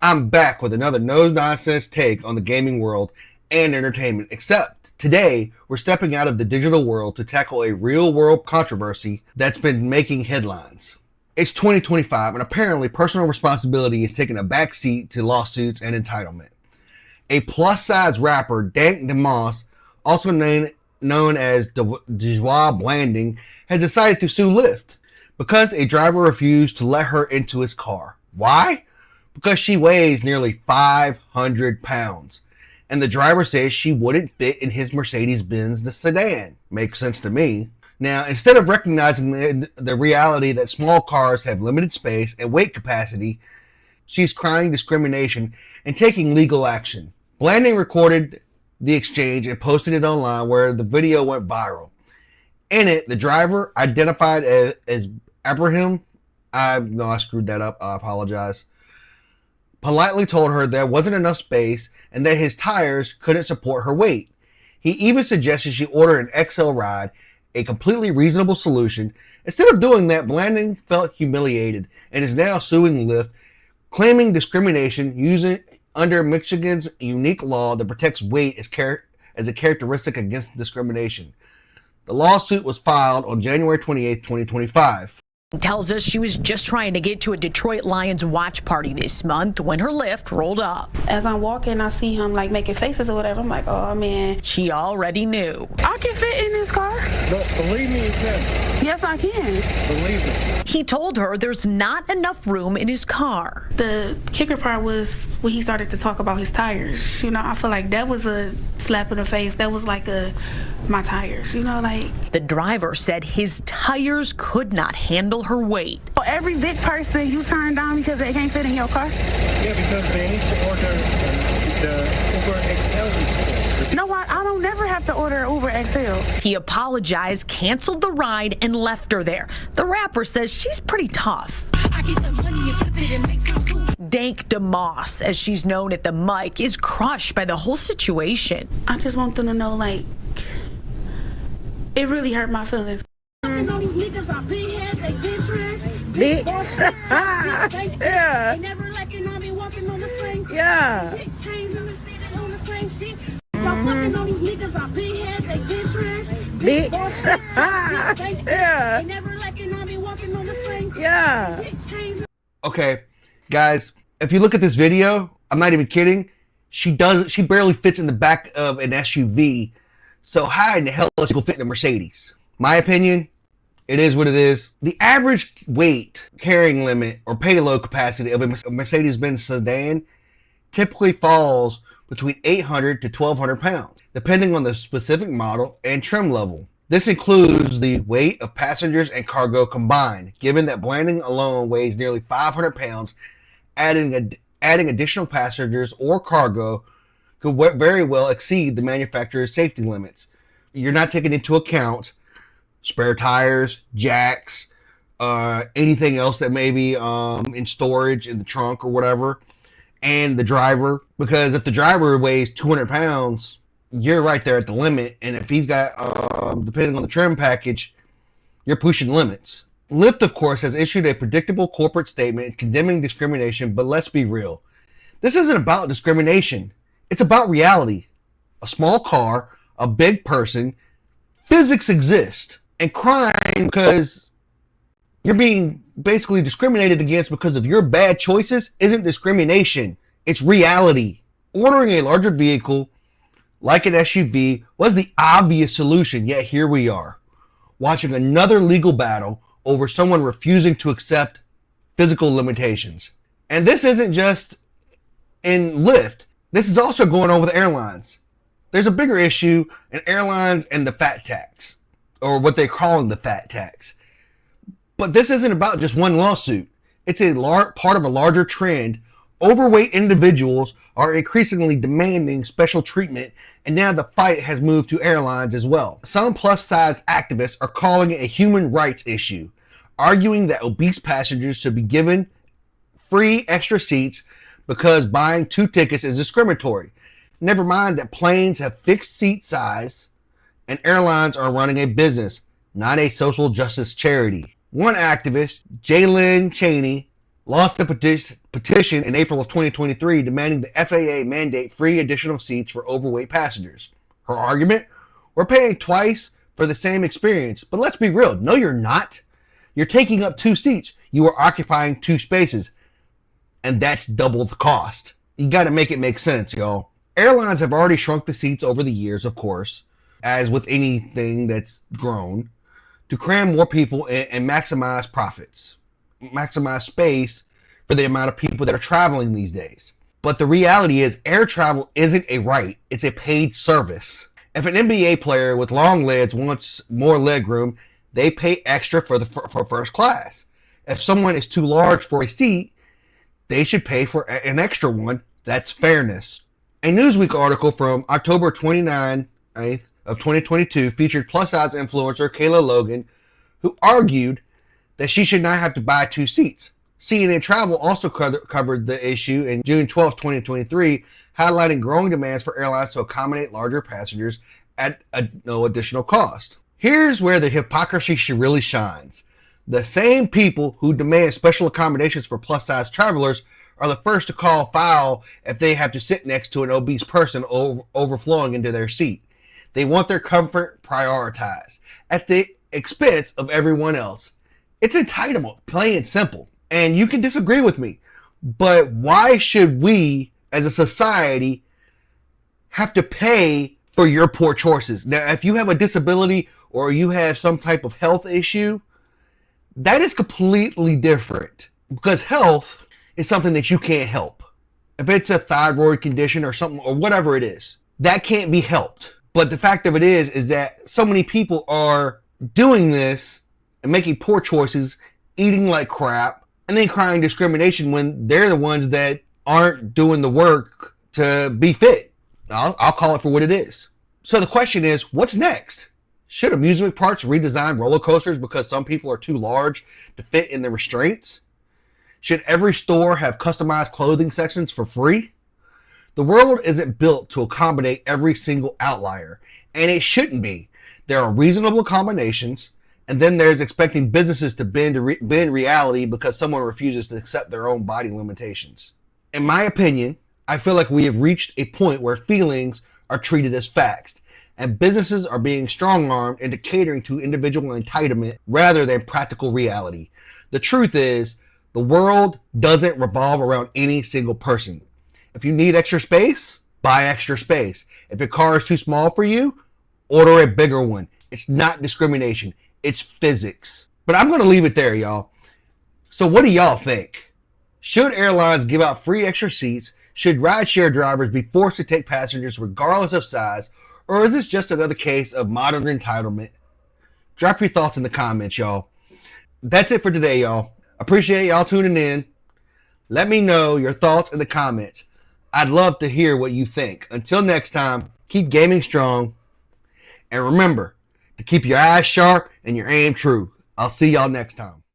I'm back with another no-nonsense take on the gaming world and entertainment, except today we're stepping out of the digital world to tackle a real-world controversy that's been making headlines. It's 2025 and apparently personal responsibility is taking a backseat to lawsuits and entitlement. A plus-size rapper, Dank DeMoss, also known as Dejois Blanding, has decided to sue Lyft because a driver refused to let her into his car. Why? Because she weighs nearly 500 pounds. And the driver says she wouldn't fit in his Mercedes-Benz, the sedan. Makes sense to me. Now, instead of recognizing the reality that small cars have limited space and weight capacity, she's crying discrimination and taking legal action. Blanding recorded the exchange and posted it online, where the video went viral. In it, the driver, identified as Abraham, I screwed that up, I apologize, politely told her there wasn't enough space and that his tires couldn't support her weight. He even suggested she order an XL ride, a completely reasonable solution. Instead of doing that, Blanding felt humiliated and is now suing Lyft, claiming discrimination using under Michigan's unique law that protects weight as a characteristic against discrimination. The lawsuit was filed on January 28, 2025. Tells us she was just trying to get to a Detroit Lions watch party this month when her Lyft rolled up. As I'm walking, I see him like making faces or whatever. I'm like, oh man. She already knew. I can fit in this car. But believe me, you can. Yes, I can. Believe me. He told her there's not enough room in his car. The kicker part was when he started to talk about his tires. You know, I feel like that was a slap in the face. That was like my tires, you know, like. The driver said his tires could not handle her weight. For every big person you turn down because they can't fit in your car? Yeah, because they need to order the Uber XL. You know what? I don't never have to order Uber XL. He apologized, canceled the ride, and left her there. The rapper says she's pretty tough. I get the money and flip it and make time food. Dank DeMoss, as she's known at the mic, is crushed by the whole situation. I just want them to know, like, it really hurt my feelings. Yeah. Yeah. Yeah. Okay, guys, if you look at this video, I'm not even kidding. She barely fits in the back of an SUV. So how in the hell does she go fit in a Mercedes? My opinion, it is what it is. The average weight carrying limit or payload capacity of a Mercedes-Benz sedan typically falls between 800 to 1,200 pounds, depending on the specific model and trim level. This includes the weight of passengers and cargo combined. Given that Blanding alone weighs nearly 500 pounds, adding additional passengers or cargo could very well exceed the manufacturer's safety limits. You're not taking into account spare tires, jacks, anything else that may be in storage in the trunk or whatever, and the driver. Because if the driver weighs 200 pounds, you're right there at the limit. And if he's got, depending on the trim package, you're pushing limits. Lyft, of course, has issued a predictable corporate statement condemning discrimination, but let's be real. This isn't about discrimination. It's about reality. A small car, a big person, physics exist. And crying because you're being basically discriminated against because of your bad choices isn't discrimination. It's reality. Ordering a larger vehicle like an SUV was the obvious solution, yet here we are, watching another legal battle over someone refusing to accept physical limitations. And this isn't just in Lyft. This is also going on with airlines. There's a bigger issue in airlines and the fat tax, or what they're calling the fat tax. But this isn't about just one lawsuit. It's a part of a larger trend. Overweight individuals are increasingly demanding special treatment, and now the fight has moved to airlines as well. Some plus-size activists are calling it a human rights issue, arguing that obese passengers should be given free extra seats because buying 2 tickets is discriminatory. Never mind that planes have fixed seat size and airlines are running a business, not a social justice charity. One activist, Jalen Cheney, launched a petition in April of 2023 demanding the FAA mandate free additional seats for overweight passengers. Her argument? We're paying twice for the same experience. But let's be real. No, you're not. You're taking up 2 seats. You are occupying 2 spaces. And that's double the cost. You got to make it make sense, y'all. Airlines have already shrunk the seats over the years, of course, as with anything that's grown, to cram more people and maximize profits, maximize space for the amount of people that are traveling these days. But the reality is air travel isn't a right, it's a paid service. If an NBA player with long legs wants more leg room, they pay extra for first class. If someone is too large for a seat, they should pay for an extra one. That's fairness. A Newsweek article from October 29th of 2022 featured plus-size influencer Kayla Logan, who argued that she should not have to buy 2 seats. CNN Travel also covered the issue in June 12, 2023, highlighting growing demands for airlines to accommodate larger passengers at no additional cost. Here's where the hypocrisy really shines. The same people who demand special accommodations for plus-size travelers are the first to call foul if they have to sit next to an obese person overflowing into their seat. They want their comfort prioritized at the expense of everyone else. It's entitlement, plain and simple. And you can disagree with me, but why should we as a society have to pay for your poor choices? Now, if you have a disability or you have some type of health issue, that is completely different, because health is something that you can't help. If it's a thyroid condition or something or whatever it is, that can't be helped. But the fact of it is that so many people are doing this and making poor choices, eating like crap, and then crying discrimination when they're the ones that aren't doing the work to be fit. I'll call it for what it is. So the question is, what's next? Should amusement parks redesign roller coasters because some people are too large to fit in the restraints? Should every store have customized clothing sections for free? The world isn't built to accommodate every single outlier, and it shouldn't be. There are reasonable combinations, and then there's expecting businesses to bend reality because someone refuses to accept their own body limitations. In my opinion, I feel like we have reached a point where feelings are treated as facts, and businesses are being strong-armed into catering to individual entitlement rather than practical reality. The truth is, the world doesn't revolve around any single person. If you need extra space, buy extra space. If your car is too small for you, order a bigger one. It's not discrimination. It's physics. But I'm going to leave it there, y'all. So what do y'all think? Should airlines give out free extra seats? Should rideshare drivers be forced to take passengers regardless of size? Or is this just another case of modern entitlement? Drop your thoughts in the comments, y'all. That's it for today, y'all. Appreciate y'all tuning in. Let me know your thoughts in the comments. I'd love to hear what you think. Until next time, keep gaming strong. And remember to keep your eyes sharp and your aim true. I'll see y'all next time.